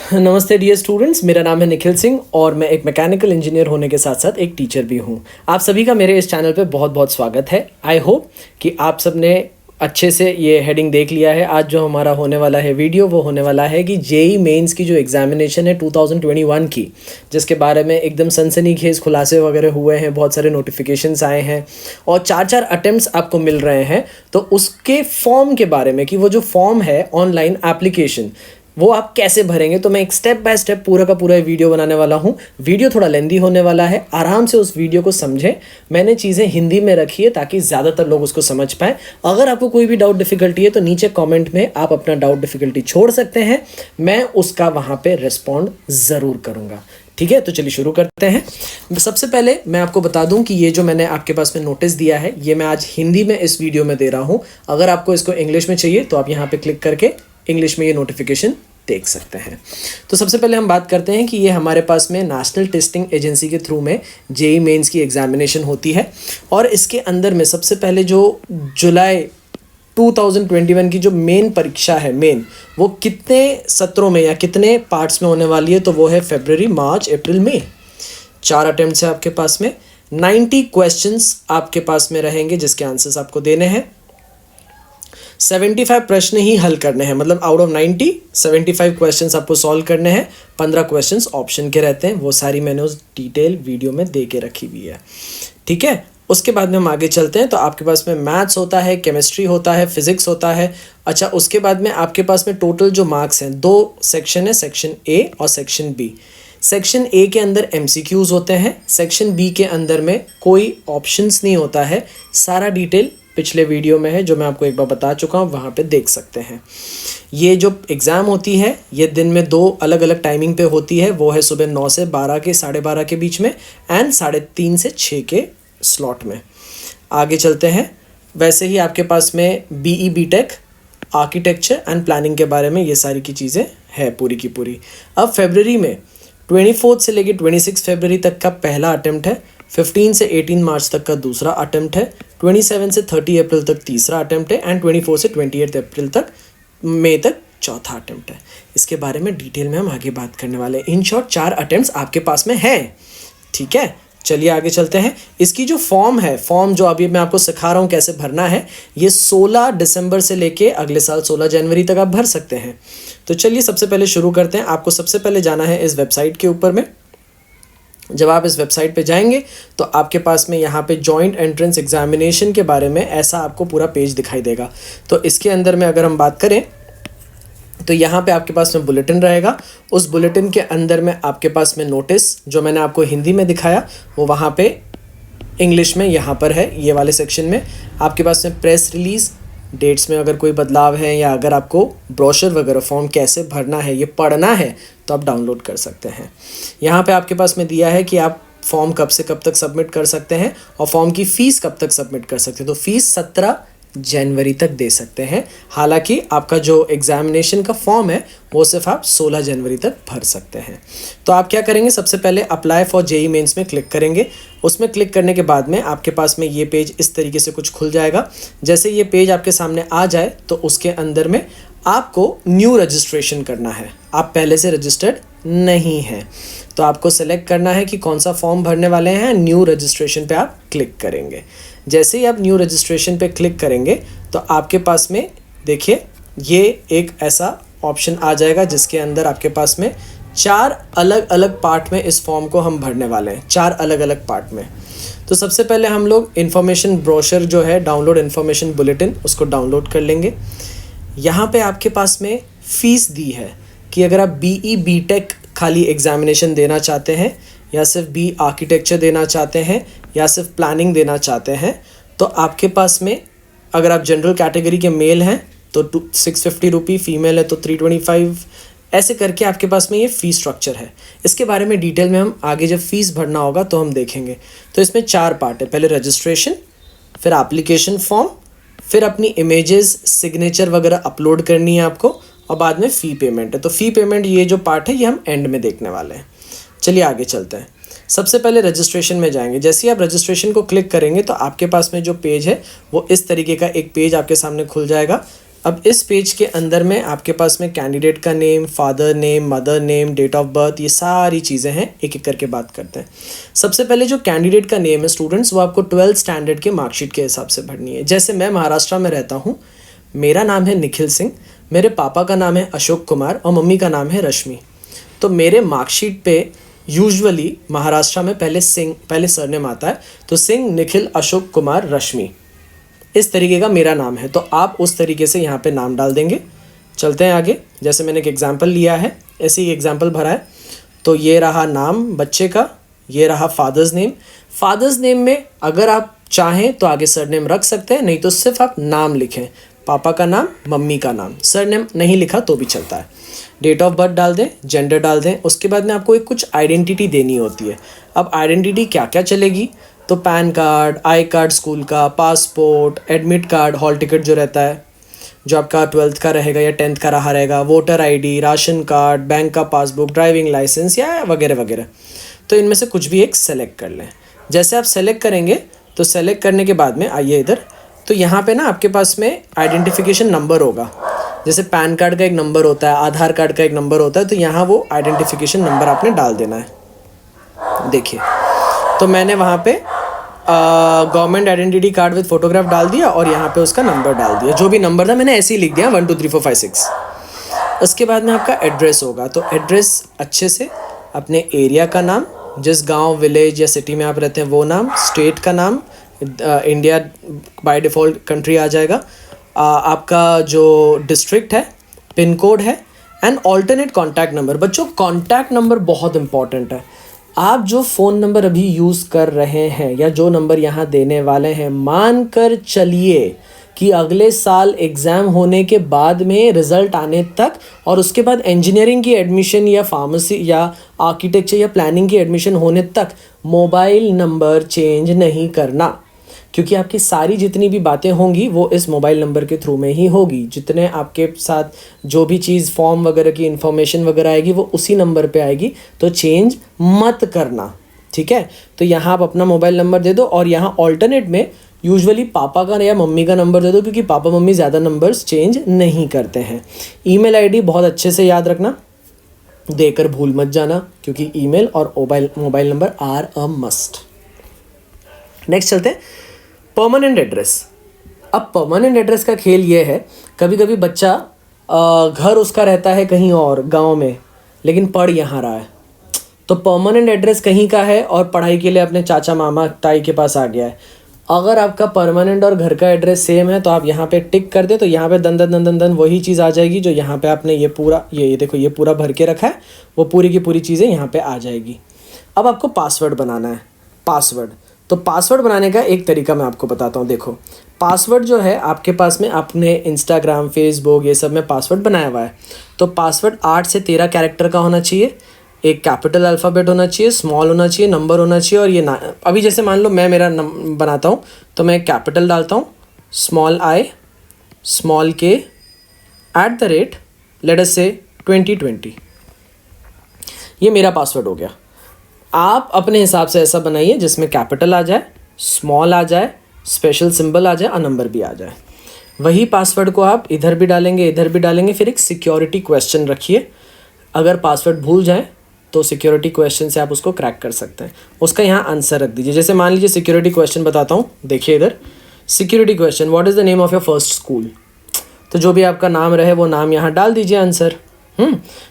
नमस्ते dear students, मेरा नाम है निखिल सिंह और मैं एक मैकेनिकल इंजीनियर होने के साथ साथ एक टीचर भी हूँ। आप सभी का मेरे इस चैनल पे बहुत बहुत स्वागत है। आई होप कि आप सब ने अच्छे से ये हेडिंग देख लिया है। आज जो हमारा होने वाला है वीडियो वो होने वाला है कि जेई मेंस की जो एग्जामिनेशन है 2021 की, जिसके बारे में एकदम सनसनीखेज खुलासे वगैरह हुए हैं, बहुत सारे नोटिफिकेशंस आए हैं और 4 अटेम्प्ट्स आपको मिल रहे हैं। तो उसके फॉर्म के बारे में कि वो जो फॉर्म है ऑनलाइन एप्लीकेशन वो आप कैसे भरेंगे, तो मैं एक स्टेप बाय स्टेप पूरा का पूरा वीडियो बनाने वाला हूँ। वीडियो थोड़ा लेंदी होने वाला है, आराम से उस वीडियो को समझें। मैंने चीज़ें हिंदी में रखी है ताकि ज़्यादातर लोग उसको समझ पाएँ। अगर आपको कोई भी डाउट डिफ़िकल्टी है तो नीचे कमेंट में आप अपना डाउट डिफ़िकल्टी छोड़ सकते हैं, मैं उसका वहाँ पे रिस्पॉन्ड ज़रूर करूँगा। ठीक है, तो चलिए शुरू करते हैं। सबसे पहले मैं आपको बता दूं कि ये जो मैंने आपके पास में नोटिस दिया है ये मैं आज हिंदी में इस वीडियो में दे रहा हूँ। अगर आपको इसको इंग्लिश में चाहिए तो आप यहाँ पे क्लिक करके इंग्लिश में ये नोटिफिकेशन देख सकते हैं। तो सबसे पहले हम बात करते हैं कि ये हमारे पास में नेशनल टेस्टिंग एजेंसी के थ्रू में जेई मेंस की एग्जामिनेशन होती है और इसके अंदर में सबसे पहले जो जुलाई 2021 की जो मेन परीक्षा है, वो कितने सत्रों में या कितने पार्ट्स में होने वाली है, तो वो है फरवरी, मार्च, अप्रैल, मई। 4 अटेम्प्ट्स है आपके पास में। 90 क्वेश्चंस आपके पास में रहेंगे जिसके आंसर्स आपको देने हैं। 75 प्रश्न ही हल करने हैं, मतलब आउट ऑफ 90 75 क्वेश्चंस आपको सॉल्व करने हैं। 15 क्वेश्चंस ऑप्शन के रहते हैं, वो सारी मैंने उस डिटेल वीडियो में दे के रखी हुई है। ठीक है, उसके बाद में हम आगे चलते हैं। तो आपके पास में मैथ्स होता है, केमिस्ट्री होता है, फिजिक्स होता है। अच्छा, उसके बाद में आपके पास में टोटल जो मार्क्स हैं, 2 सेक्शन है, सेक्शन ए और सेक्शन बी। सेक्शन ए के अंदर MCQs होते हैं, सेक्शन बी के अंदर में कोई ऑप्शंस नहीं होता है। सारा डिटेल पिछले वीडियो में है जो मैं आपको एक बार बता चुका हूँ, वहाँ पे देख सकते हैं। ये जो एग्ज़ाम होती है ये दिन में 2 अलग अलग टाइमिंग पे होती है, वो है सुबह 9 से 12 के 12:30 के बीच में एंड 3:30 से 6 के स्लॉट में। आगे चलते हैं। वैसे ही आपके पास में BE BTech, architecture and planning के बारे में ये सारी की चीज़ें है पूरी की पूरी। अब फरवरी में 24 से लेकर 26 फरवरी तक का पहला अटेम्प्ट है, 15 से 18 मार्च तक का दूसरा अटेम्प्ट है, 27 से 30 अप्रैल तक तीसरा अटेम्प्ट है एंड 24 से 28 अप्रैल तक, मई तक चौथा अटेम्प्ट है। इसके बारे में डिटेल में हम आगे बात करने वाले हैं। इन शॉर्ट 4 अटेम्प्ट्स आपके पास में है। ठीक है, चलिए आगे चलते हैं। इसकी जो फॉर्म है, फॉर्म जो अभी मैं आपको सिखा रहा हूँ कैसे भरना है, ये 16 दिसंबर से लेके अगले साल 16 जनवरी तक आप भर सकते हैं। तो चलिए सबसे पहले शुरू करते हैं। आपको सबसे पहले जाना है इस वेबसाइट के ऊपर में। जब आप इस वेबसाइट पे जाएंगे तो आपके पास में यहाँ पे जॉइंट एंट्रेंस एग्जामिनेशन के बारे में ऐसा आपको पूरा पेज दिखाई देगा। तो इसके अंदर में अगर हम बात करें तो यहाँ पे आपके पास में बुलेटिन रहेगा। उस बुलेटिन के अंदर में आपके पास में नोटिस जो मैंने आपको हिंदी में दिखाया वो वहाँ पे इंग्लिश में यहाँ पर है। ये वाले सेक्शन में आपके पास में प्रेस रिलीज़, डेट्स में अगर कोई बदलाव है या अगर आपको ब्रोशर वगैरह फॉर्म कैसे भरना है ये पढ़ना है तो आप डाउनलोड कर सकते हैं। यहाँ पे आपके पास में दिया है कि आप फॉर्म कब से कब तक सबमिट कर सकते हैं और फॉर्म की फ़ीस कब तक सबमिट कर सकते हैं। तो फ़ीस 17 जनवरी तक दे सकते हैं। हालांकि आपका जो एग्जामिनेशन का फॉर्म है वो सिर्फ आप 16 जनवरी तक भर सकते हैं। तो आप क्या करेंगे, सबसे पहले अप्लाई फॉर जेई मेंस में क्लिक करेंगे। उसमें क्लिक करने के बाद में आपके पास में ये पेज इस तरीके से कुछ खुल जाएगा। जैसे ये पेज आपके सामने आ जाए तो उसके अंदर में आपको न्यू रजिस्ट्रेशन करना है। आप पहले से रजिस्टर्ड नहीं हैं तो आपको सेलेक्ट करना है कि कौन सा फॉर्म भरने वाले हैं। न्यू रजिस्ट्रेशन पे आप क्लिक करेंगे। जैसे ही आप न्यू रजिस्ट्रेशन पे क्लिक करेंगे तो आपके पास में देखिए ये एक ऐसा ऑप्शन आ जाएगा जिसके अंदर आपके पास में 4 अलग अलग पार्ट में इस फॉर्म को हम भरने वाले हैं, 4 अलग अलग पार्ट में। तो सबसे पहले हम लोग इन्फॉर्मेशन ब्रोशर जो है, डाउनलोड इन्फॉर्मेशन बुलेटिन, उसको डाउनलोड कर लेंगे। यहाँ पे आपके पास में फ़ीस दी है कि अगर आप BE BTech खाली एग्जामिनेशन देना चाहते हैं या सिर्फ BE आर्किटेक्चर देना चाहते हैं या सिर्फ प्लानिंग देना चाहते हैं तो आपके पास में, अगर आप जनरल कैटेगरी के मेल हैं तो 650 रुपी, फीमेल है तो 325, ऐसे करके आपके पास में ये फ़ीस स्ट्रक्चर है। इसके बारे में डिटेल में हम आगे जब फ़ीस भरना होगा तो हम देखेंगे। तो इसमें 4 पार्ट है, पहले रजिस्ट्रेशन, फिर एप्लीकेशन फॉर्म, फिर अपनी इमेजेस, सिग्नेचर वगैरह अपलोड करनी है आपको और बाद में फ़ी पेमेंट है। तो फ़ी पेमेंट ये जो पार्ट है ये हम एंड में देखने वाले हैं। चलिए आगे चलते हैं। सबसे पहले रजिस्ट्रेशन में जाएंगे। जैसे ही आप रजिस्ट्रेशन को क्लिक करेंगे तो आपके पास में जो पेज है वो इस तरीके का एक पेज आपके सामने खुल जाएगा। अब इस पेज के अंदर में आपके पास में कैंडिडेट का name, father name, mother name, date of birth, ये सारी चीज़ें हैं। एक एक करके बात करते हैं। सबसे पहले जो कैंडिडेट का नेम है स्टूडेंट्स, वो आपको 12th स्टैंडर्ड के मार्कशीट के हिसाब से भरनी है। जैसे मैं महाराष्ट्र में रहता हूँ, मेरा नाम है निखिल सिंह, मेरे पापा का नाम है अशोक कुमार और मम्मी का नाम है रश्मि। तो मेरे मार्कशीट पे यूजुअली महाराष्ट्र में पहले सरनेम आता है, तो सिंह, निखिल, अशोक कुमार, रश्मि, इस तरीके का मेरा नाम है। तो आप उस तरीके से यहाँ पे नाम डाल देंगे। चलते हैं आगे। जैसे मैंने एक एग्जांपल लिया है, ऐसे ही एग्जांपल भरा है। तो ये रहा नाम बच्चे का, ये रहा फादर्स नेम। फादर्स नेम में अगर आप चाहें तो आगे सरनेम रख सकते हैं, नहीं तो सिर्फ आप नाम लिखें, पापा का नाम, मम्मी का नाम, सरनेम नहीं लिखा तो भी चलता है। डेट ऑफ बर्थ डाल दें, जेंडर डाल दें। उसके बाद में आपको एक कुछ आइडेंटिटी देनी होती है। अब आइडेंटिटी क्या क्या चलेगी, तो PAN card, I card school का, passport, admit card, hall ticket जो रहता है, जो आपका 12th का रहेगा या 10th का रहा रहेगा, voter ID, ration card, bank का पासबुक, ड्राइविंग लाइसेंस या वगैरह वगैरह। तो इनमें से कुछ भी एक सेलेक्ट कर लें। जैसे आप सेलेक्ट करेंगे तो सेलेक्ट करने के बाद में आइए इधर, तो यहाँ पे ना आपके पास में आइडेंटिफिकेशन नंबर होगा। जैसे पैन कार्ड का एक नंबर होता है, आधार कार्ड का एक नंबर होता है, तो यहाँ वो आइडेंटिफिकेशन नंबर आपने डाल देना है। देखिए, तो मैंने वहाँ पे government identity card with photograph डाल दिया और यहाँ पे उसका नंबर डाल दिया। जो भी नंबर था मैंने ऐसे ही लिख दिया 1 2 3 4 5 6। उसके बाद में आपका एड्रेस होगा, तो एड्रेस अच्छे से अपने एरिया का नाम, जिस गांव, विलेज या सिटी में आप रहते हैं वो नाम, स्टेट का नाम, इंडिया बाय डिफ़ॉल्ट कंट्री आ जाएगा, आपका जो डिस्ट्रिक्ट है, पिन कोड है, एंड ऑल्टरनेट कॉन्टैक्ट नंबर। बच्चों, कॉन्टैक्ट नंबर बहुत इंपॉर्टेंट है। आप जो फ़ोन नंबर अभी यूज़ कर रहे हैं या जो नंबर यहाँ देने वाले हैं, मान कर चलिए कि अगले साल एग्ज़ाम होने के बाद में रिज़ल्ट आने तक और उसके बाद इंजीनियरिंग की एडमिशन या फार्मेसी या आर्किटेक्चर या प्लानिंग की एडमिशन होने तक मोबाइल नंबर चेंज नहीं करना, क्योंकि आपकी सारी जितनी भी बातें होंगी वो इस मोबाइल नंबर के थ्रू में ही होगी। जितने आपके साथ जो भी चीज़ फॉर्म वगैरह की इन्फॉर्मेशन वगैरह आएगी वो उसी नंबर पे आएगी, तो चेंज मत करना, ठीक है। तो यहाँ आप अपना मोबाइल नंबर दे दो और यहाँ ऑल्टरनेट में यूजुअली पापा का या मम्मी का नंबर दे दो, क्योंकि पापा मम्मी ज़्यादा नंबर्स चेंज नहीं करते हैं। ईमेल आईडी बहुत अच्छे से याद रखना, देकर भूल मत जाना, क्योंकि ईमेल और mobile number are a must. Next चलते हैं, परमानेंट एड्रेस। अब परमानेंट एड्रेस का खेल ये है, कभी कभी बच्चा घर उसका रहता है कहीं और गांव में, लेकिन पढ़ यहाँ रहा है, तो परमानेंट एड्रेस कहीं का है और पढ़ाई के लिए अपने चाचा मामा ताई के पास आ गया है। अगर आपका परमानेंट और घर का एड्रेस सेम है तो आप यहाँ पे टिक कर दे, तो यहाँ पे दन दन दन दन दन वही चीज़ आ जाएगी जो यहाँ पे आपने ये पूरा ये देखो ये पूरा भर के रखा है, वो पूरी की पूरी चीज़ें यहाँ पे आ जाएगी। अब आपको पासवर्ड बनाना है। पासवर्ड, तो पासवर्ड बनाने का एक तरीका मैं आपको बताता हूँ। देखो, पासवर्ड जो है आपके पास में आपने इंस्टाग्राम, फेसबुक ये सब में पासवर्ड बनाया हुआ है, तो पासवर्ड 8 से 13 कैरेक्टर का होना चाहिए। एक कैपिटल अल्फ़ाबेट होना चाहिए, स्मॉल होना चाहिए, नंबर होना चाहिए, और ये ना अभी जैसे मान लो मैं मेरा बनाता हूँ तो मैं कैपिटल डालता हूँ, स्मॉल आई, स्मॉल के, @ लेट अस से 2020। ये मेरा पासवर्ड हो गया। आप अपने हिसाब से ऐसा बनाइए जिसमें कैपिटल आ जाए, स्मॉल आ जाए, स्पेशल सिंबल आ जाए और नंबर भी आ जाए। वही पासवर्ड को आप इधर भी डालेंगे, इधर भी डालेंगे। फिर एक सिक्योरिटी क्वेश्चन रखिए, अगर पासवर्ड भूल जाएं तो सिक्योरिटी क्वेश्चन से आप उसको क्रैक कर सकते हैं। उसका यहाँ आंसर रख दीजिए। जैसे मान लीजिए सिक्योरिटी क्वेश्चन बताता हूँ, देखिए इधर security question, what is the name of your first school. तो जो भी आपका नाम रहे वो नाम यहाँ डाल दीजिए आंसर।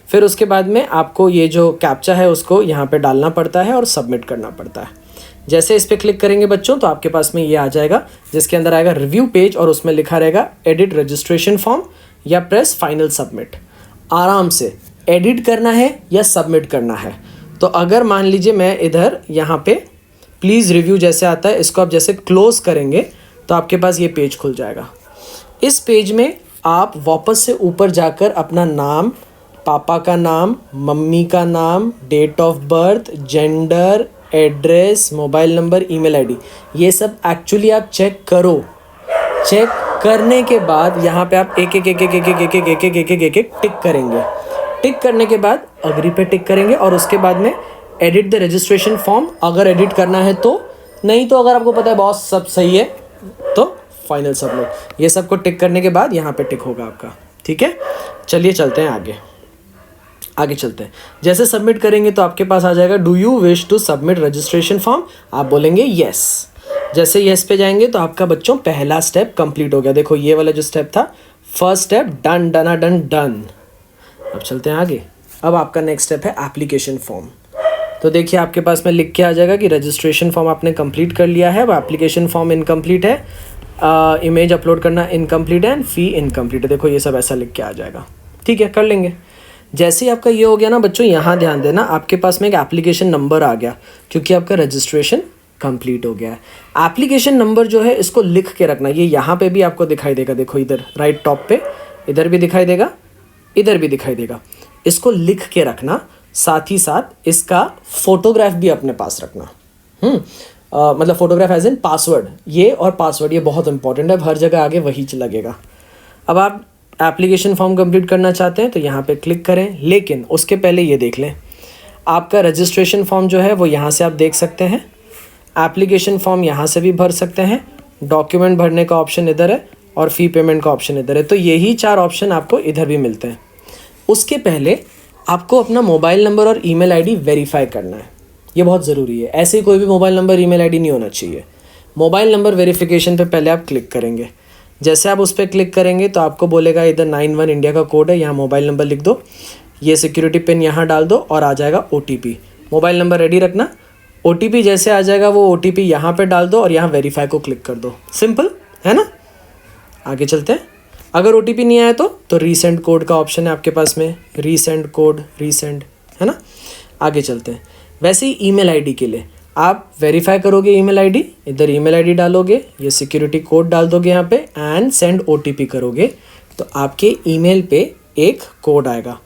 फिर उसके बाद में आपको ये जो कैप्चा है उसको यहाँ पे डालना पड़ता है और सबमिट करना पड़ता है। जैसे इस पर क्लिक करेंगे बच्चों तो आपके पास में ये आ जाएगा, जिसके अंदर आएगा रिव्यू पेज और उसमें लिखा रहेगा एडिट रजिस्ट्रेशन फॉर्म या प्रेस फाइनल सबमिट। आराम से एडिट करना है या सबमिट करना है। तो अगर मान लीजिए मैं इधर यहाँ पे प्लीज़ रिव्यू जैसे आता है, इसको आप जैसे क्लोज़ करेंगे तो आपके पास ये पेज खुल जाएगा। इस पेज में आप वापस से ऊपर जाकर अपना नाम, पापा का नाम, मम्मी का नाम, date of birth, gender, address, mobile number, email ID, ये सब एक्चुअली आप चेक करो। चेक करने के बाद यहाँ पे आप एक एक टिक करेंगे। टिक करने के बाद अग्री पे टिक करेंगे और उसके बाद में एडिट द रजिस्ट्रेशन फॉर्म, अगर एडिट करना है तो, नहीं तो अगर आपको पता है बॉस सब सही है तो फाइनल सबमिट। ये सबको टिक करने के बाद यहाँ पे टिक होगा आपका। ठीक है, चलिए चलते हैं आगे चलते हैं। जैसे सबमिट करेंगे तो आपके पास आ जाएगा do you wish to submit registration form, आप बोलेंगे येस। जैसे येस पे जाएंगे तो आपका बच्चों पहला स्टेप कंप्लीट हो गया। देखो ये वाला जो स्टेप था, फर्स्ट स्टेप डन डना डन डन। अब चलते हैं आगे। अब आपका नेक्स्ट स्टेप है एप्लीकेशन फॉर्म। तो देखिए आपके पास में लिख के आ जाएगा कि रजिस्ट्रेशन फॉर्म आपने कंप्लीट कर लिया है, अब एप्लीकेशन फॉर्म इनकम्प्लीट है, इमेज अपलोड करना इनकम्प्लीट है एंड फी इनकम्प्लीट है। देखो ये सब ऐसा लिख के आ जाएगा। ठीक है, कर लेंगे। जैसे ही आपका ये हो गया ना बच्चों, यहाँ ध्यान देना, आपके पास में एक एप्लीकेशन नंबर आ गया क्योंकि आपका रजिस्ट्रेशन कंप्लीट हो गया है। एप्लीकेशन नंबर जो है इसको लिख के रखना। ये यहाँ पे भी आपको दिखाई देगा, देखो इधर राइट टॉप पे, इधर भी दिखाई देगा, इधर भी दिखाई देगा। इसको लिख के रखना, साथ ही साथ इसका फोटोग्राफ भी अपने पास रखना। मतलब फोटोग्राफ एज इन पासवर्ड, ये और पासवर्ड ये बहुत इंपॉर्टेंट है, हर जगह आगे वही लगेगा। अब आप एप्लीकेशन फॉर्म कंप्लीट करना चाहते हैं तो यहाँ पे क्लिक करें, लेकिन उसके पहले ये देख लें आपका रजिस्ट्रेशन फॉर्म जो है वो यहाँ से आप देख सकते हैं, एप्लीकेशन फॉर्म यहाँ से भी भर सकते हैं, डॉक्यूमेंट भरने का ऑप्शन इधर है और फ़ी पेमेंट का ऑप्शन इधर है। तो यही 4 ऑप्शन आपको इधर भी मिलते हैं। उसके पहले आपको अपना मोबाइल नंबर और ईमेल आईडी वेरीफाई करना है, ये बहुत ज़रूरी है। ऐसे ही कोई भी मोबाइल नंबर ईमेल आईडी नहीं होना चाहिए। मोबाइल नंबर वेरिफिकेशन पे पहले आप क्लिक करेंगे। जैसे आप उस पर क्लिक करेंगे तो आपको बोलेगा इधर 91 इंडिया का कोड है, यहाँ मोबाइल नंबर लिख दो, ये सिक्योरिटी पिन यहाँ डाल दो और आ जाएगा OTP। मोबाइल नंबर रेडी रखना। OTP जैसे आ जाएगा वो OTP यहाँ पे डाल दो और यहाँ वेरीफाई को क्लिक कर दो। सिंपल है ना। आगे चलते हैं। अगर OTP नहीं आया तो रीसेंड कोड का ऑप्शन है आपके पास में, रीसेंड कोड, रीसेंड, है ना। आगे चलते हैं। वैसे ही ईमेल आईडी के लिए आप वेरीफाई करोगे ईमेल आईडी, इधर ईमेल आईडी डालोगे, ये सिक्योरिटी कोड डाल दोगे यहाँ पे एंड सेंड OTP करोगे तो आपके ईमेल पे एक कोड आएगा।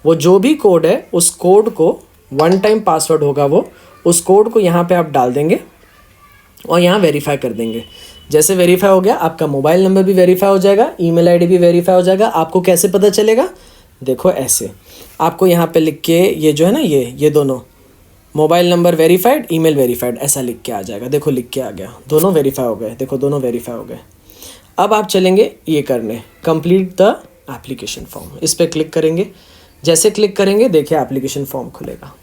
वो जो भी कोड है उस कोड को, वन टाइम पासवर्ड होगा वो, उस कोड को यहाँ पे आप डाल देंगे और यहाँ वेरीफाई कर देंगे। जैसे वेरीफाई हो गया आपका मोबाइल नंबर भी वेरीफाई हो जाएगा, ईमेल आईडी भी वेरीफाई हो जाएगा। आपको कैसे पता चलेगा, देखो ऐसे आपको यहाँ पे लिख के ये जो है ना, ये दोनों mobile number verified, email verified, ऐसा लिख के आ जाएगा। देखो लिख के आ गया, दोनों वेरीफाई हो गए। देखो दोनों वेरीफाई हो गए। अब आप चलेंगे ये करने, कंप्लीट द एप्लीकेशन फॉर्म, इस पर क्लिक करेंगे। जैसे क्लिक करेंगे देखिए एप्लीकेशन फॉर्म खुलेगा।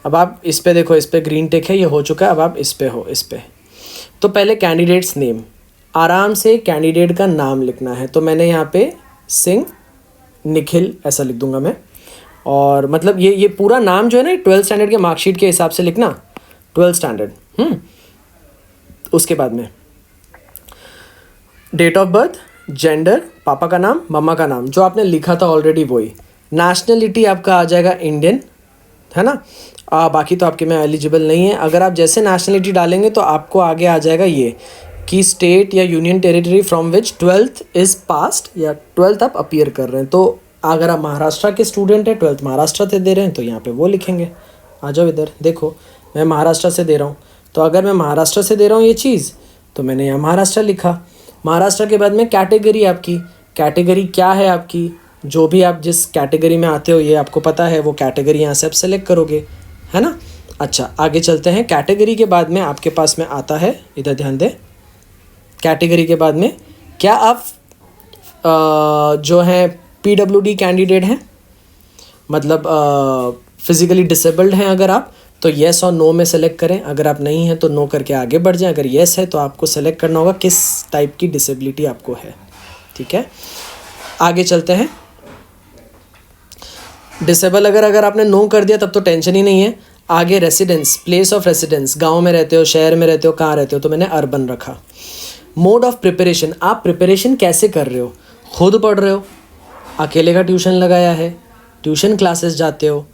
अब आप इस पर देखो, इस पर ग्रीन टिक है, ये हो चुका है। अब आप इस पर हो, इस पर तो पहले कैंडिडेट्स नेम, आराम से कैंडिडेट का नाम लिखना है। तो मैंने यहाँ पे सिंह निखिल ऐसा लिख दूंगा मैं। और मतलब ये पूरा नाम जो है ना 12th स्टैंडर्ड के मार्कशीट के हिसाब से लिखना, 12th स्टैंडर्ड। उसके बाद में डेट ऑफ बर्थ, जेंडर, पापा का नाम, मम्मा का नाम, जो आपने लिखा था ऑलरेडी वही। नेशनलिटी आपका आ जाएगा इंडियन, है ना। बाकी तो आपके में एलिजिबल नहीं है। अगर आप जैसे नेशनलिटी डालेंगे तो आपको आगे आ जाएगा ये कि स्टेट या union territory from which 12th is past, या 12th आप अपीयर कर रहे हैं। तो अगर आप महाराष्ट्र के स्टूडेंट हैं, 12th महाराष्ट्र से दे रहे हैं तो यहाँ पे वो लिखेंगे। आ जाओ इधर, देखो मैं महाराष्ट्र से दे रहा हूँ, तो अगर मैं महाराष्ट्र से दे रहा हूँ ये चीज़ तो मैंने यहाँ महाराष्ट्र लिखा। महाराष्ट्र के बाद में कैटेगरी, आपकी कैटेगरी क्या है आपकी, जो भी आप जिस कैटेगरी में आते हो ये आपको पता है, वो कैटेगरी यहाँ से आप सेलेक्ट करोगे, है ना। अच्छा आगे चलते हैं। कैटेगरी के बाद में आपके पास में आता है, इधर ध्यान दें, कैटेगरी के बाद में क्या आप जो है PWD कैंडिडेट हैं, मतलब फिज़िकली डिसेबल्ड हैं अगर आप, तो येस और नो में सेलेक्ट करें। अगर आप नहीं हैं तो नो करके आगे बढ़ जाएं। अगर येस है तो आपको सेलेक्ट करना होगा किस टाइप की डिसेबिलिटी आपको है। ठीक है, आगे चलते हैं। डिसेबल अगर आपने नो कर दिया तब तो टेंशन ही नहीं है। आगे रेसिडेंस, प्लेस ऑफ रेसिडेंस, गांव में रहते हो, शहर में रहते हो, कहाँ रहते हो, तो मैंने अर्बन रखा। मोड ऑफ प्रिपरेशन, आप प्रिपरेशन कैसे कर रहे हो, खुद पढ़ रहे हो, अकेले का ट्यूशन लगाया है, ट्यूशन क्लासेस जाते हो,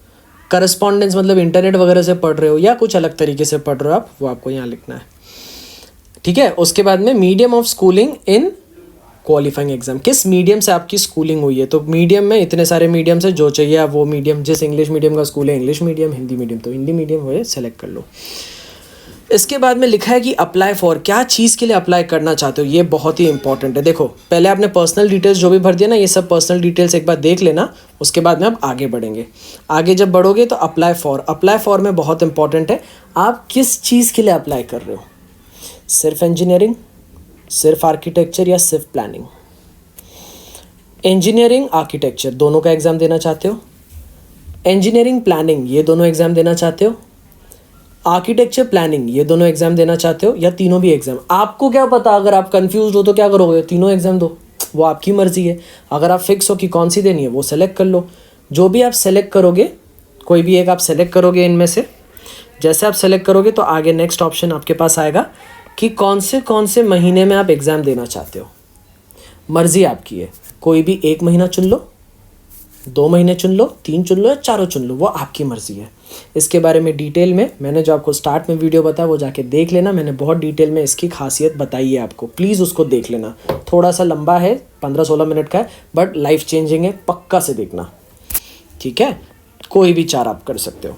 करस्पॉन्डेंस मतलब इंटरनेट वगैरह से पढ़ रहे हो, या कुछ अलग तरीके से पढ़ रहे हो आप, वो आपको यहाँ लिखना है। ठीक है, उसके बाद में medium of schooling in qualifying exam, किस मीडियम से आपकी स्कूलिंग हुई है। तो मीडियम में इतने सारे मीडियम से जो चाहिए आप वो मीडियम, जिस इंग्लिश मीडियम का स्कूल है इंग्लिश मीडियम, हिंदी मीडियम तो हिंदी मीडियम हो, सेलेक्ट कर लो। इसके बाद में लिखा है कि अप्लाई फॉर, क्या चीज़ के लिए अप्लाई करना चाहते हो, ये बहुत ही इंपॉर्टेंट है। देखो पहले आपने पर्सनल डिटेल्स जो भी भर दिया ना, ये सब पर्सनल डिटेल्स एक बार देख लेना, उसके बाद में आप आगे बढ़ेंगे। आगे जब बढ़ोगे तो अप्लाई फॉर में बहुत इंपॉर्टेंट है, आप किस चीज़ के लिए अप्लाई कर रहे हो। सिर्फ इंजीनियरिंग, सिर्फ आर्किटेक्चर या सिर्फ प्लानिंग? इंजीनियरिंग आर्किटेक्चर दोनों का एग्ज़ाम देना चाहते हो? इंजीनियरिंग प्लानिंग ये दोनों एग्ज़ाम देना चाहते हो? आर्किटेक्चर प्लानिंग ये दोनों एग्ज़ाम देना चाहते हो, या तीनों भी एग्ज़ाम? आपको क्या पता, अगर आप कंफ्यूज हो तो क्या करोगे, तीनों एग्ज़ाम दो, वो आपकी मर्ज़ी है। अगर आप फिक्स हो कि कौन सी देनी है वो सेलेक्ट कर लो। जो भी आप सेलेक्ट करोगे, कोई भी एक आप सेलेक्ट करोगे इनमें से, जैसे आप सेलेक्ट करोगे तो आगे नेक्स्ट ऑप्शन आपके पास आएगा कि कौन से महीने में आप एग्ज़ाम देना चाहते हो। मर्ज़ी आपकी है, कोई भी एक महीना चुन लो, 2 महीने चुन लो, 3 चुन लो या चारों चुन लो, वो आपकी मर्ज़ी है। इसके बारे में डिटेल में मैंने जो आपको स्टार्ट में वीडियो बताया वो जाके देख लेना, मैंने बहुत डिटेल में इसकी खासियत बताई है आपको, प्लीज़ उसको देख लेना। थोड़ा सा लंबा है, 15-16 मिनट का है, बट लाइफ चेंजिंग है, पक्का से देखना, ठीक है। कोई भी 4 आप कर सकते हो।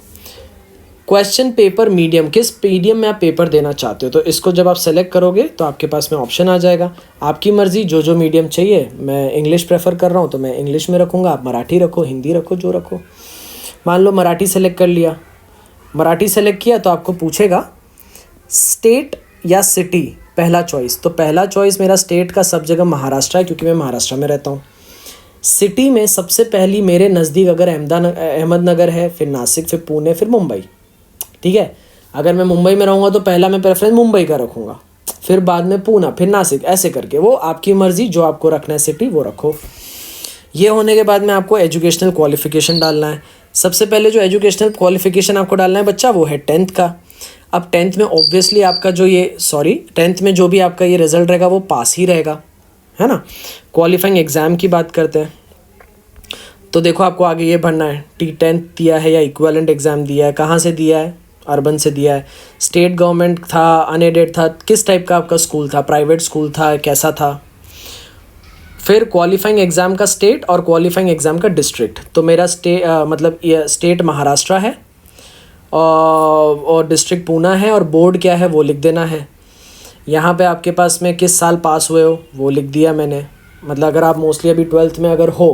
क्वेश्चन पेपर मीडियम, किस मीडियम में आप पेपर देना चाहते हो, तो इसको जब आप सेलेक्ट करोगे तो आपके पास में ऑप्शन आ जाएगा, आपकी मर्ज़ी जो मीडियम चाहिए। मैं इंग्लिश प्रेफर कर रहा हूँ तो मैं इंग्लिश में रखूँगा, आप मराठी रखो, हिंदी रखो, जो रखो। मान लो मराठी सेलेक्ट कर लिया, मराठी सेलेक्ट किया तो आपको पूछेगा स्टेट या सिटी, पहला चॉइस। तो पहला चॉइस मेरा स्टेट का सब जगह महाराष्ट्र है, क्योंकि मैं महाराष्ट्र में रहता हूँ। सिटी में सबसे पहली मेरे नज़दीक अगर अहमदनगर है, फिर नासिक, फिर पुणे, फिर मुंबई, ठीक है। अगर मैं मुंबई में रहूँगा तो पहला मैं प्रेफरेंस मुंबई का रखूँगा, फिर बाद में पूना, फिर नासिक, ऐसे करके। वो आपकी मर्ज़ी, जो आपको रखना है सिटी वो रखो। ये होने के बाद में आपको एजुकेशनल क्वालिफ़िकेशन डालना है। सबसे पहले जो एजुकेशनल क्वालिफ़िकेशन आपको डालना है बच्चा, वो है 10th का। अब 10th में ऑब्वियसली आपका जो ये 10th में जो भी आपका ये रिज़ल्ट रहेगा वो पास ही रहेगा, है ना। क्वालिफाइंग एग्ज़ाम की बात करते हैं तो देखो आपको आगे ये भरना है, T10 दिया है या इक्विवेलेंट एग्ज़ाम दिया है, कहाँ से दिया है, अर्बन से दिया है, स्टेट गवर्नमेंट था, अनएडेड था, किस टाइप का आपका स्कूल था, प्राइवेट स्कूल था, कैसा था। फिर क्वालिफाइंग एग्ज़ाम का स्टेट और क्वालिफाइंग एग्ज़ाम का डिस्ट्रिक्ट। तो मेरा मतलब ये स्टेट महाराष्ट्र है और डिस्ट्रिक्ट पूना है, और बोर्ड क्या है वो लिख देना है। यहाँ पे आपके पास में किस साल पास हुए हो वो लिख दिया मैंने, मतलब अगर आप मोस्टली अभी 12th में अगर हो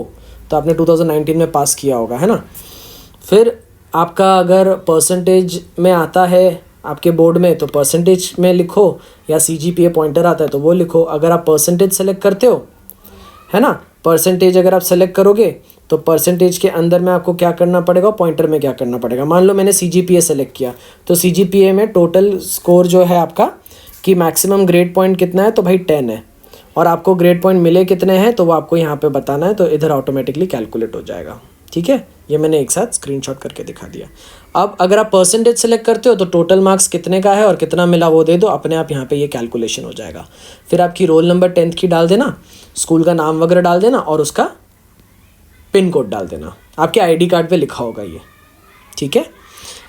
तो आपने 2019 में पास किया होगा, है ना। फिर आपका अगर परसेंटेज में आता है आपके बोर्ड में तो परसेंटेज में लिखो, या CGPA पॉइंटर आता है तो वो लिखो। अगर आप परसेंटेज सेलेक्ट करते हो, है ना, परसेंटेज अगर आप सेलेक्ट करोगे तो परसेंटेज के अंदर में आपको क्या करना पड़ेगा, पॉइंटर में क्या करना पड़ेगा। मान लो मैंने CGPA सेलेक्ट किया तो CGPA में टोटल स्कोर जो है आपका कि मैक्सिमम ग्रेड पॉइंट कितना है, तो भाई 10 है, और आपको ग्रेड पॉइंट मिले कितने हैं तो वो आपको यहाँ पे बताना है, तो इधर ऑटोमेटिकली कैलकुलेट हो जाएगा, ठीक है। ये मैंने एक साथ स्क्रीनशॉट करके दिखा दिया। अब अगर आप परसेंटेज सेलेक्ट करते हो तो टोटल मार्क्स कितने का है और कितना मिला वो दे दो, अपने आप यहाँ पे ये कैलकुलेशन हो जाएगा। फिर आपकी रोल नंबर 10th की डाल देना, स्कूल का नाम वगैरह डाल देना और उसका पिन कोड डाल देना, आपके ID कार्ड पे लिखा होगा ये, ठीक है।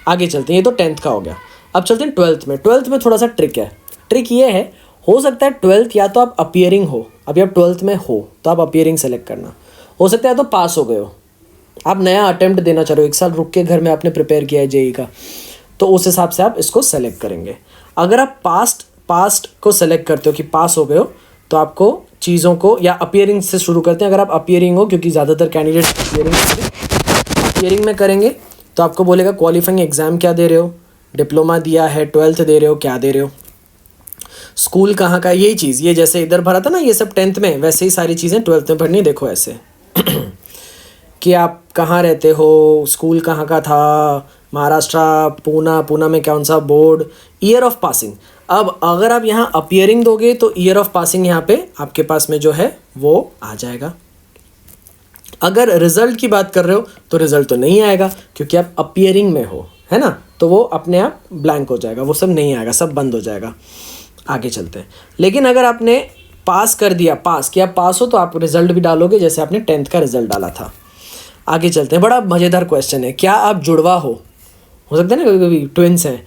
आगे चलते हैं, ये तो 10th का हो गया। अब चलते हैं 12th में। 12th में थोड़ा सा ट्रिक है। ट्रिक ये है, हो सकता है 12th या तो आप अपीयरिंग हो, अभी आप 12th में हो तो आप अपीयरिंग सेलेक्ट करना, हो सकता है तो पास हो गए हो, आप नया अटेम्प्ट देना चाह रहे हो, 1 साल रुक के घर में आपने प्रिपेयर किया है JEE का, तो उस हिसाब से आप इसको सेलेक्ट करेंगे। अगर आप पास्ट को सेलेक्ट करते हो कि पास हो गए हो, तो आपको चीज़ों को, या अपीयरिंग से शुरू करते हैं। अगर आप अपीयरिंग हो, क्योंकि ज़्यादातर कैंडिडेट अपीयरिंग में करेंगे, तो आपको बोलेगा क्वालिफाइंग एग्ज़ाम क्या दे रहे हो, डिप्लोमा दिया है, 12th दे रहे हो, क्या दे रहे हो, स्कूल कहाँ का, यही चीज़, ये जैसे इधर भरा था ना ये सब 10th में, वैसे ही सारी चीज़ें 12th में भरनी। देखो ऐसे कि आप कहाँ रहते हो, स्कूल कहाँ का था, महाराष्ट्र, पूना में कौन सा बोर्ड, ईयर ऑफ पासिंग। अब अगर आप यहाँ अपीयरिंग दोगे तो ईयर ऑफ पासिंग यहाँ पे आपके पास में जो है वो आ जाएगा। अगर रिजल्ट की बात कर रहे हो तो रिजल्ट तो नहीं आएगा, क्योंकि आप अपीयरिंग में हो, है ना, तो वो अपने आप ब्लैंक हो जाएगा, वो सब नहीं आएगा, सब बंद हो जाएगा। आगे चलते हैं। लेकिन अगर आपने पास कर दिया, पास किया, पास हो, तो आप रिजल्ट भी डालोगे जैसे आपने 10th का रिजल्ट डाला था। आगे चलते हैं। बड़ा मज़ेदार क्वेश्चन है, क्या आप जुड़वा हो सकता है ना, कभी कभी ट्विंस हैं,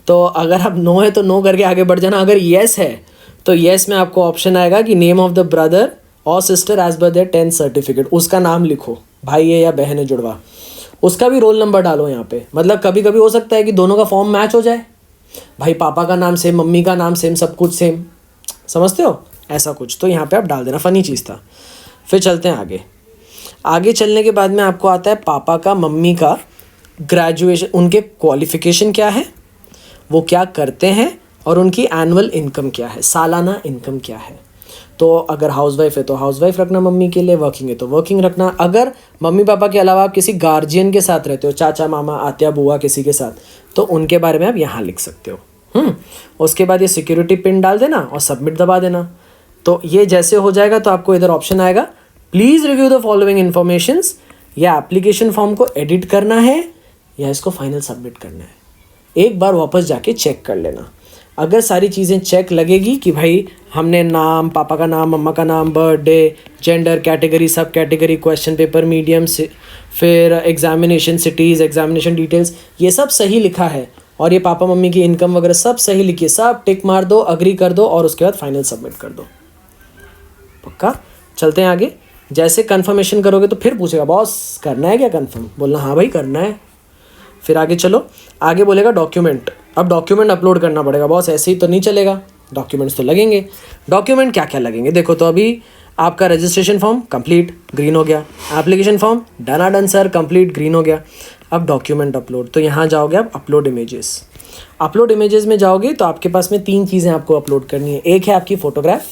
तो अगर आप नो है तो नो करके आगे बढ़ जाना। अगर येस है तो येस में आपको ऑप्शन आएगा कि नेम ऑफ द ब्रदर और sister as per their 10th certificate, उसका नाम लिखो, भाई है या बहन है जुड़वा, उसका भी रोल नंबर डालो यहाँ पे। मतलब कभी कभी हो सकता है कि दोनों का फॉर्म मैच हो जाए, भाई पापा का नाम सेम, मम्मी का नाम सेम, सब कुछ सेम, समझते हो, ऐसा कुछ, तो यहाँ पे आप डाल देना, फ़नी चीज़ था। फिर चलते हैं आगे। आगे चलने के बाद में आपको आता है पापा का, मम्मी का ग्रेजुएशन, उनके क्वालिफ़िकेशन क्या है, वो क्या करते हैं, और उनकी एनुअल इनकम क्या है, सालाना इनकम क्या है। तो अगर हाउसवाइफ है तो हाउसवाइफ रखना मम्मी के लिए, वर्किंग है तो वर्किंग रखना। अगर मम्मी पापा के अलावा आप किसी गार्जियन के साथ रहते हो, चाचा मामा आत्या बुआ किसी के साथ, तो उनके बारे में आप यहाँ लिख सकते हो। उसके बाद ये सिक्योरिटी पिन डाल देना और सबमिट दबा देना। तो ये जैसे हो जाएगा तो आपको इधर ऑप्शन आएगा, please review the following informations, या एप्लीकेशन फॉर्म को एडिट करना है या इसको फाइनल सबमिट करना है। एक बार वापस जाके चेक कर लेना। अगर सारी चीज़ें चेक लगेगी कि भाई हमने नाम, पापा का नाम, मम्मा का नाम, बर्थडे, जेंडर, कैटेगरी, सब कैटेगरी, क्वेश्चन पेपर, मीडियम से, फिर एग्जामिनेशन सिटीज़, एग्जामिनेशन डिटेल्स, ये सब सही लिखा है और ये पापा मम्मी की इनकम वगैरह सब सही लिखिए, सब टिक मार दो, अग्री कर दो और उसके बाद फाइनल सबमिट कर दो। पक्का? चलते हैं आगे। जैसे कन्फर्मेशन करोगे तो फिर पूछेगा बॉस करना है क्या कन्फर्म, बोलना हाँ भाई करना है। फिर आगे चलो, आगे बोलेगा डॉक्यूमेंट। अब डॉक्यूमेंट अपलोड करना पड़ेगा बॉस, ऐसे ही तो नहीं चलेगा, डॉक्यूमेंट्स तो लगेंगे। डॉक्यूमेंट क्या क्या लगेंगे देखो, तो अभी आपका रजिस्ट्रेशन फॉर्म कंप्लीट, ग्रीन हो गया। Application form done sir, complete, green हो गया। अब डॉक्यूमेंट अपलोड, तो यहाँ जाओगे आप अपलोड इमेजेस। अपलोड इमेजेस में जाओगे तो आपके पास में 3 चीज़ें आपको अपलोड करनी है। एक है आपकी फ़ोटोग्राफ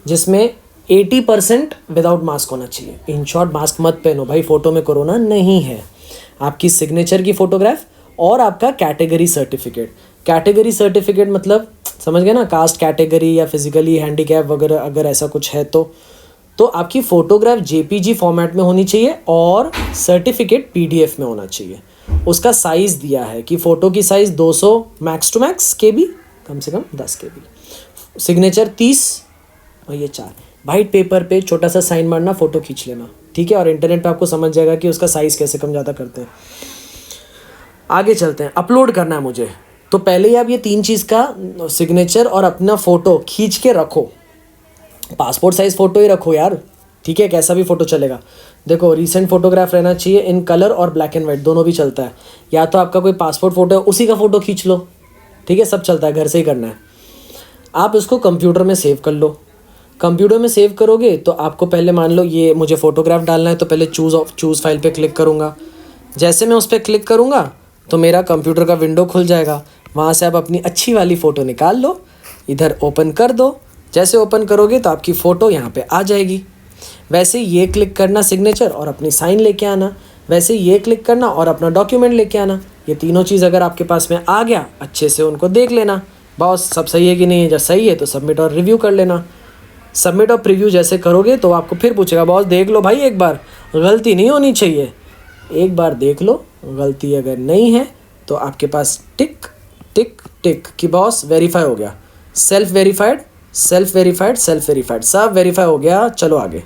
जिसमें 80% विदाउट मास्क होना चाहिए। इन शॉर्ट मास्क मत पहनो भाई, फ़ोटो में कोरोना नहीं है। आपकी सिग्नेचर की फ़ोटोग्राफ और आपका कैटेगरी सर्टिफिकेट। कैटेगरी सर्टिफिकेट मतलब समझ गए ना, कास्ट कैटेगरी या फिजिकली हैंडीकैप वगैरह अगर ऐसा कुछ है तो आपकी फ़ोटोग्राफ जेपीजी फॉर्मेट में होनी चाहिए और सर्टिफिकेट पीडीएफ में होना चाहिए। उसका साइज़ दिया है कि फ़ोटो की size 200 max to max KB, कम से कम 10 KB। सिग्नेचर 30 और ये 4। वाइट पेपर पे छोटा सा साइन मारना, फ़ोटो खींच लेना, ठीक है। और इंटरनेट पे आपको समझ जाएगा कि उसका साइज़ कैसे कम ज़्यादा करते हैं। आगे चलते हैं, अपलोड करना है मुझे, तो पहले ही आप ये 3 चीज़ का सिग्नेचर और अपना फ़ोटो खींच के रखो। पासपोर्ट साइज़ फ़ोटो ही रखो यार, ठीक है, कैसा भी फ़ोटो चलेगा। देखो रिसेंट फ़ोटोग्राफ रहना चाहिए इन कलर और ब्लैक एंड वाइट, दोनों भी चलता है। या तो आपका कोई पासपोर्ट फ़ोटो है उसी का फ़ोटो खींच लो, ठीक है, सब चलता है, घर से ही करना है। आप इसको कंप्यूटर में सेव कर लो। कंप्यूटर में सेव करोगे तो आपको पहले मान लो ये मुझे फ़ोटोग्राफ डालना है, तो पहले चूज़ फाइल पे क्लिक करूँगा। जैसे मैं उस पर क्लिक करूँगा तो मेरा कंप्यूटर का विंडो खुल जाएगा। वहाँ से आप अपनी अच्छी वाली फ़ोटो निकाल लो, इधर ओपन कर दो। जैसे ओपन करोगे तो आपकी फ़ोटो यहाँ पे आ जाएगी। वैसे ये क्लिक करना सिग्नेचर और अपनी साइन लेके आना, वैसे ये क्लिक करना और अपना डॉक्यूमेंट लेके आना। ये तीनों चीज़ अगर आपके पास में आ गया, अच्छे से उनको देख लेना बॉस सब सही है कि नहीं है। जब सही है तो सबमिट और रिव्यू कर लेना। सबमिट और प्रीव्यू जैसे करोगे तो आपको फिर पूछेगा बॉस देख लो भाई, एक बार गलती नहीं होनी चाहिए, एक बार देख लो। गलती अगर नहीं है तो आपके पास टिक टिक टिक कि बॉस वेरीफाई हो गया, self verified, self verified, self verified, सब वेरीफाई हो गया, चलो आगे।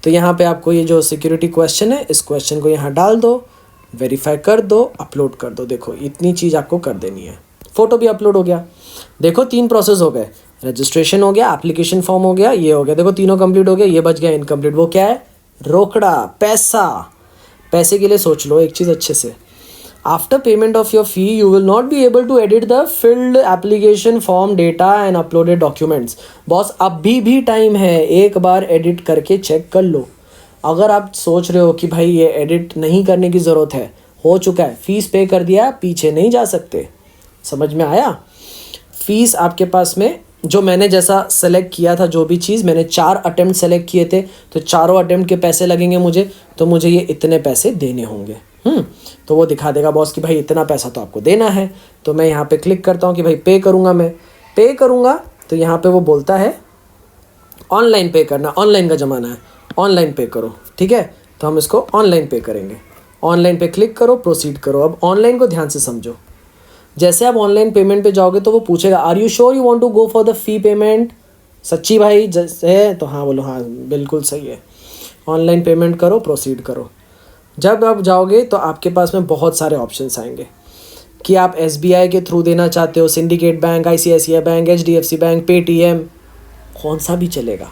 तो यहाँ पे आपको ये जो सिक्योरिटी क्वेश्चन है, इस क्वेश्चन को यहाँ डाल दो, वेरीफाई कर दो, अपलोड कर दो। देखो इतनी चीज़ आपको कर देनी है। फ़ोटो भी अपलोड हो गया। देखो 3 प्रोसेस हो गए, रजिस्ट्रेशन हो गया, एप्लीकेशन फॉर्म हो गया, ये हो गया। देखो तीनों कंप्लीट हो गया। ये बच गया इनकम्प्लीट, वो क्या है, रोकड़ा, पैसा। पैसे के लिए सोच लो एक चीज़ अच्छे से, after payment of your fee you will not be able to edit the filled application form data and uploaded documents. Boss अभी भी टाइम है, एक बार एडिट करके चेक कर लो। अगर आप सोच रहे हो कि भाई ये एडिट नहीं करने की ज़रूरत है, हो चुका है, फीस पे कर दिया, पीछे नहीं जा सकते। समझ में आया? फीस आपके पास में जो मैंने जैसा सेलेक्ट किया था, जो भी चीज़ मैंने 4 अटेम्प्ट सेलेक्ट किए थे, तो चारों अटेम्प्ट के पैसे लगेंगे मुझे, तो मुझे ये इतने पैसे देने होंगे। तो वो दिखा देगा बॉस कि भाई इतना पैसा तो आपको देना है। तो मैं यहाँ पे क्लिक करता हूँ कि भाई पे करूँगा, मैं पे करूँगा। तो यहाँ पे वो बोलता है ऑनलाइन पे करना, ऑनलाइन का ज़माना है, ऑनलाइन पे करो, ठीक है। तो हम इसको ऑनलाइन पे करेंगे। ऑनलाइन पे क्लिक करो, प्रोसीड करो। अब ऑनलाइन को ध्यान से समझो। जैसे आप ऑनलाइन पेमेंट पे जाओगे तो वो पूछेगा are you sure you want to go for the fee payment. सच्ची भाई जैसे तो हाँ बोलो, हाँ बिल्कुल सही है। ऑनलाइन पेमेंट करो, प्रोसीड करो। जब आप जाओगे तो आपके पास में बहुत सारे ऑप्शंस आएंगे कि आप SBI के थ्रू देना चाहते हो, syndicate bank, ICICI bank, HDFC bank, Paytm, कौन सा भी चलेगा,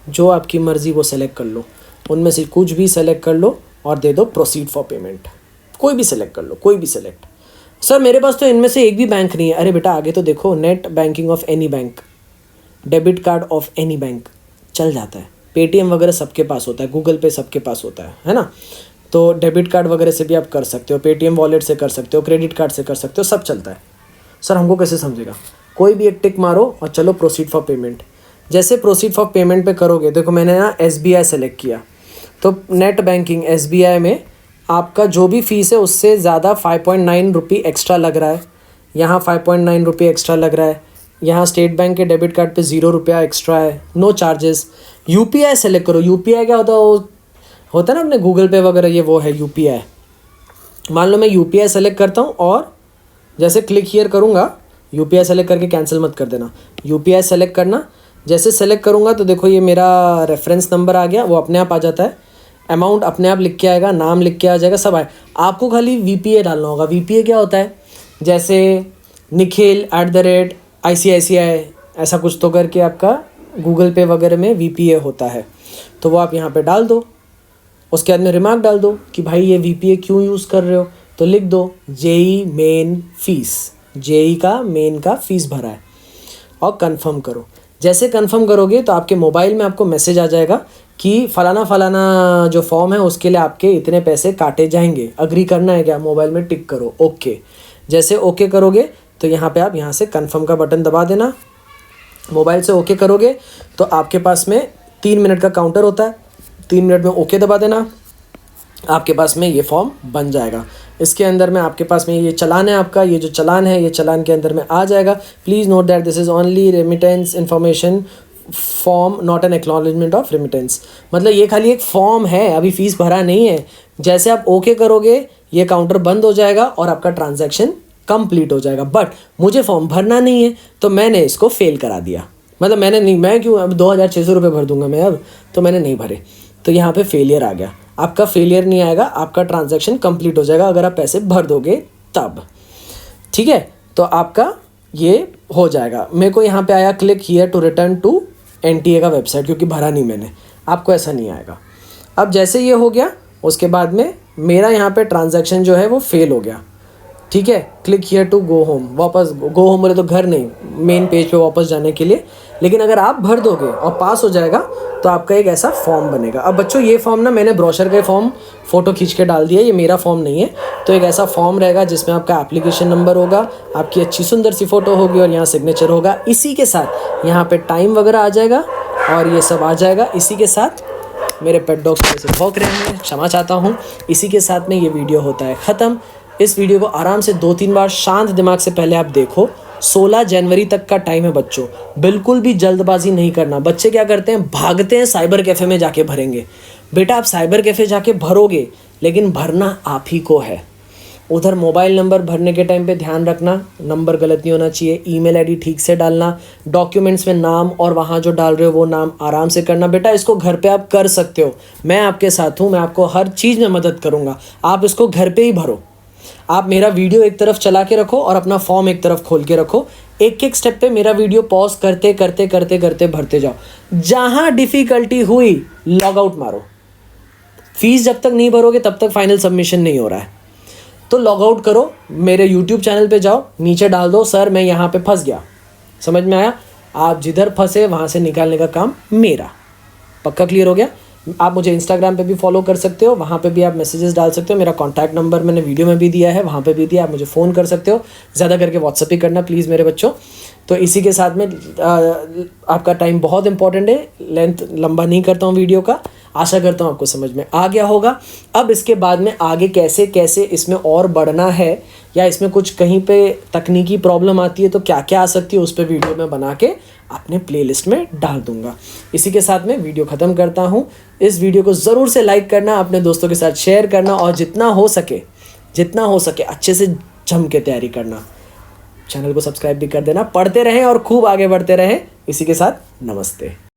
जो आपकी मर्ज़ी वो सेलेक्ट कर लो। उनमें से कुछ भी सेलेक्ट कर लो और दे दो प्रोसीड फॉर पेमेंट। कोई भी सेलेक्ट कर लो, कोई भी सेलेक्ट। सर मेरे पास तो इनमें से एक भी बैंक नहीं है। अरे बेटा आगे तो देखो, net banking of any bank, debit card of any bank चल जाता है। पेटीएम वगैरह सबके पास होता है, गूगल पे सबके पास होता है ना। तो डेबिट कार्ड वगैरह से भी आप कर सकते हो, पेटीएम वॉलेट से कर सकते हो, क्रेडिट कार्ड से कर सकते हो, सब चलता है। सर हमको कैसे समझेगा? कोई भी एक टिक मारो और चलो प्रोसीड फॉर पेमेंट। जैसे प्रोसीड फॉर पेमेंट पे करोगे, देखो मैंने ना SBI सेलेक्ट किया, तो नेट बैंकिंग SBI में आपका जो भी फीस है उससे ज़्यादा 5.9 रुपये एक्स्ट्रा लग रहा है। यहाँ 5.9 रुपये एक्स्ट्रा लग रहा है। यहाँ स्टेट बैंक के डेबिट कार्ड पे 0 रुपया एक्स्ट्रा है, नो चार्जेस। UPI सेलेक्ट करो। UPI क्या होता है, वो होता है ना अपने गूगल पे वगैरह, ये वो है UPI। मान लो मैं UPI सेलेक्ट करता हूँ और जैसे क्लिक हियर करूँगा, UPI सेलेक्ट करके कैंसिल मत कर देना, UPI सेलेक्ट करना। जैसे सेलेक्ट करूँगा तो देखो ये मेरा रेफरेंस नंबर आ गया, वो अपने आप आ जाता है। अमाउंट अपने आप लिख के आएगा, नाम लिख के आ जाएगा, सब आए। आपको खाली VPA डालना होगा। VPA क्या होता है, जैसे निखिल @ICICI ऐसा कुछ तो करके आपका गूगल पे वगैरह में VPA होता है, तो वो आप यहाँ पे डाल दो। उसके बाद में रिमार्क डाल दो कि भाई ये VPA क्यों यूज़ कर रहे हो, तो लिख दो JEE मेन फीस, JEE का मेन का फ़ीस भरा है, और कंफर्म करो। जैसे कंफर्म करोगे तो आपके मोबाइल में आपको मैसेज आ जाएगा कि फ़लाना फ़लाना जो फॉर्म है उसके लिए आपके इतने पैसे काटे जाएंगे। अग्री करना है क्या, मोबाइल में टिक करो ओके। जैसे ओके करोगे तो यहाँ पे आप यहाँ से कंफर्म का बटन दबा देना। मोबाइल से ओके करोगे तो आपके पास में 3 मिनट का काउंटर होता है, 3 मिनट में ओके दबा देना, आपके पास में ये फॉर्म बन जाएगा। इसके अंदर में आपके पास में ये चालान है आपका, ये जो चालान है ये चालान के अंदर में आ जाएगा। Please note that this is only remittance information form, not an acknowledgement of remittance. मतलब ये खाली एक फॉर्म है, अभी फ़ीस भरा नहीं है। जैसे आप ओके करोगे ये काउंटर बंद हो जाएगा और आपका ट्रांजैक्शन कंप्लीट हो जाएगा। बट मुझे फॉर्म भरना नहीं है तो मैंने इसको फेल करा दिया। मतलब मैंने नहीं, मैं क्यों अब 2600 रुपये भर दूंगा मैं अब, तो मैंने नहीं भरे, तो यहाँ पे फेलियर आ गया। आपका फेलियर नहीं आएगा, आपका ट्रांजैक्शन कंप्लीट हो जाएगा अगर आप पैसे भर दोगे तब, ठीक है। तो आपका ये हो जाएगा। मेरे को यहाँ पे आया click here to return to NTA का वेबसाइट, क्योंकि भरा नहीं मैंने। आपको ऐसा नहीं आएगा। अब जैसे ये हो गया उसके बाद में मेरा यहाँ पे ट्रांजैक्शन जो है वो फेल हो गया, ठीक है। Click here to go home, वापस गो होम बोले तो घर नहीं, मेन पेज पे वापस जाने के लिए। लेकिन अगर आप भर दोगे और पास हो जाएगा तो आपका एक ऐसा फॉर्म बनेगा। अब बच्चों ये फॉर्म ना मैंने ब्रोशर का फॉर्म फ़ोटो खींच के डाल दिया, ये मेरा फॉर्म नहीं है। तो एक ऐसा फॉर्म रहेगा जिसमें आपका एप्लीकेशन नंबर होगा, आपकी अच्छी सुंदर सी फ़ोटो होगी और यहाँ सिग्नेचर होगा। इसी के साथ यहाँ पे टाइम वगैरह आ जाएगा और ये सब आ जाएगा। इसी के साथ मेरे पेट डॉग्स वैसे भौंक रहे हैं, क्षमा चाहता हूँ। इसी के साथ में ये वीडियो होता है ख़त्म। इस वीडियो को आराम से 2-3 बार शांत दिमाग से पहले आप देखो। 16 जनवरी तक का टाइम है बच्चों, बिल्कुल भी जल्दबाजी नहीं करना। बच्चे क्या करते हैं, भागते हैं साइबर कैफ़े में जाके भरेंगे। बेटा आप साइबर कैफ़े जाके भरोगे, लेकिन भरना आप ही को है। उधर मोबाइल नंबर भरने के टाइम पे ध्यान रखना, नंबर गलत नहीं होना चाहिए। ईमेल आईडी ठीक से डालना, डॉक्यूमेंट्स में नाम और वहाँ जो डाल रहे हो वो नाम आराम से करना। बेटा इसको घर पे आप कर सकते हो, मैं आपके साथ हूँ, मैं आपको हर चीज़ में मदद करूँगा। आप इसको घर पे ही भरो। आप मेरा वीडियो एक तरफ चला के रखो और अपना फॉर्म एक तरफ खोल के रखो। एक एक स्टेप पे मेरा वीडियो पॉज करते करते करते करते भरते जाओ। जहाँ डिफ़िकल्टी हुई लॉग आउट मारो। फीस जब तक नहीं भरोगे तब तक फाइनल सबमिशन नहीं हो रहा है, तो लॉग आउट करो। मेरे YouTube चैनल पे जाओ, नीचे डाल दो सर मैं यहाँ पे फंस गया। समझ में आया? आप जिधर फंसे वहाँ से निकालने का काम मेरा। पक्का क्लियर हो गया? आप मुझे इंस्टाग्राम पे भी फॉलो कर सकते हो, वहाँ पे भी आप मैसेजेस डाल सकते हो। मेरा कॉन्टैक्ट नंबर मैंने वीडियो में भी दिया है, वहाँ पे भी दिया, आप मुझे फ़ोन कर सकते हो। ज़्यादा करके व्हाट्सअप ही करना प्लीज़ मेरे बच्चों। तो इसी के साथ में आपका टाइम बहुत इंपॉर्टेंट है, लेंथ लंबा नहीं करता हूँ वीडियो का। आशा करता हूँ आपको समझ में आ गया होगा। अब इसके बाद में आगे कैसे कैसे इसमें और बढ़ना है, या इसमें कुछ कहीं पे तकनीकी प्रॉब्लम आती है तो क्या क्या आ सकती है, उस पर वीडियो में बना के अपने प्लेलिस्ट में डाल दूंगा। इसी के साथ में वीडियो ख़त्म करता हूँ। इस वीडियो को ज़रूर से लाइक करना, अपने दोस्तों के साथ शेयर करना, और जितना हो सके अच्छे से जम के तैयारी करना। चैनल को सब्सक्राइब भी कर देना। पढ़ते रहें और खूब आगे बढ़ते रहें। इसी के साथ नमस्ते।